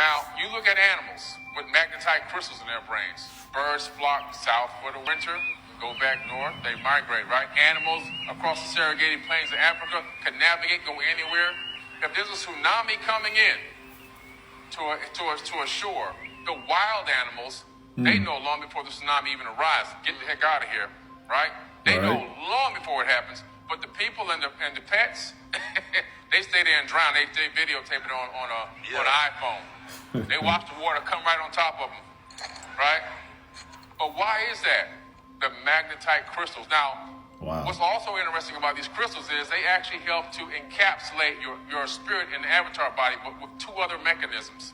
Now, you look at animals with magnetite crystals in their brains. Birds flock south for the winter, go back north, they migrate, right? Animals across the Serengeti plains of Africa can navigate, go anywhere. If there's a tsunami coming in to a shore, the wild animals, they know long before the tsunami even arrives, get the heck out of here, right? They know long before it happens. But the people and the pets, they stay there and drown. They videotape it on an iPhone. They watch the water come right on top of them, right? But why is that? The magnetite crystals. Now, what's also interesting about these crystals is they actually help to encapsulate your spirit in the avatar body, but with two other mechanisms.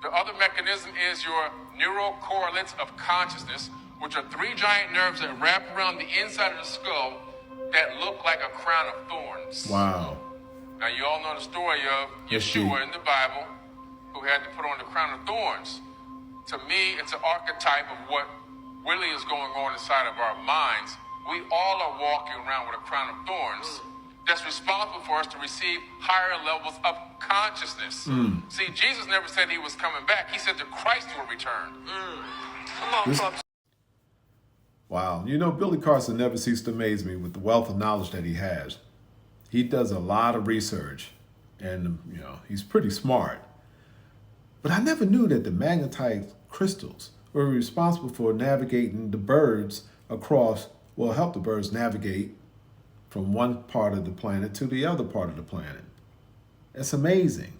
The other mechanism is your neural correlates of consciousness, which are three giant nerves that wrap around the inside of the skull that look like a crown of thorns. Wow. Now, you all know the story of Yeshua in the Bible, who had to put on the crown of thorns. To me, it's an archetype of what really is going on inside of our minds. We all are walking around with a crown of thorns that's responsible for us to receive higher levels of consciousness. See, Jesus never said he was coming back. He said that Christ will return. Come on, folks. Wow. You know, Billy Carson never ceased to amaze me with the wealth of knowledge that he has. He does a lot of research and, you know, he's pretty smart. But I never knew that the magnetite crystals were responsible for navigating the birds across, well, help the birds navigate from one part of the planet to the other part of the planet. It's amazing.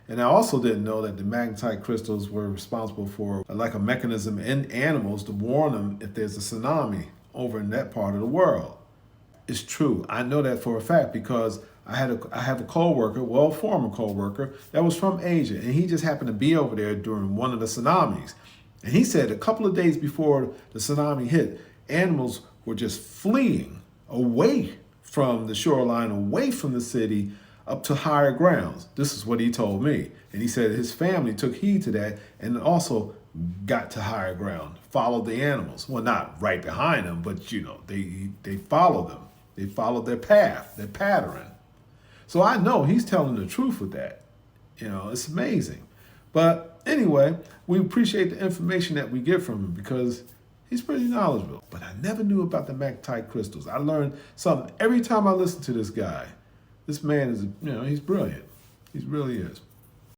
And I also didn't know that the magnetite crystals were responsible for like a mechanism in animals to warn them if there's a tsunami over in that part of the world. It's true. I know that for a fact because I have a co-worker, well, former co-worker, that was from Asia, and he just happened to be over there during one of the tsunamis. And he said a couple of days before the tsunami hit, animals were just fleeing away from the shoreline, away from the city, up to higher grounds. This is what he told me. And he said his family took heed to that and also got to higher ground, followed the animals. Well, not right behind them, but you know, they followed them. They followed their path, their pattern. So I know he's telling the truth with that. You know, it's amazing. But anyway, we appreciate the information that we get from him because he's pretty knowledgeable. But I never knew about the magnetite crystals. I learned something every time I listen to this guy. This man is, you know, he's brilliant. He really is.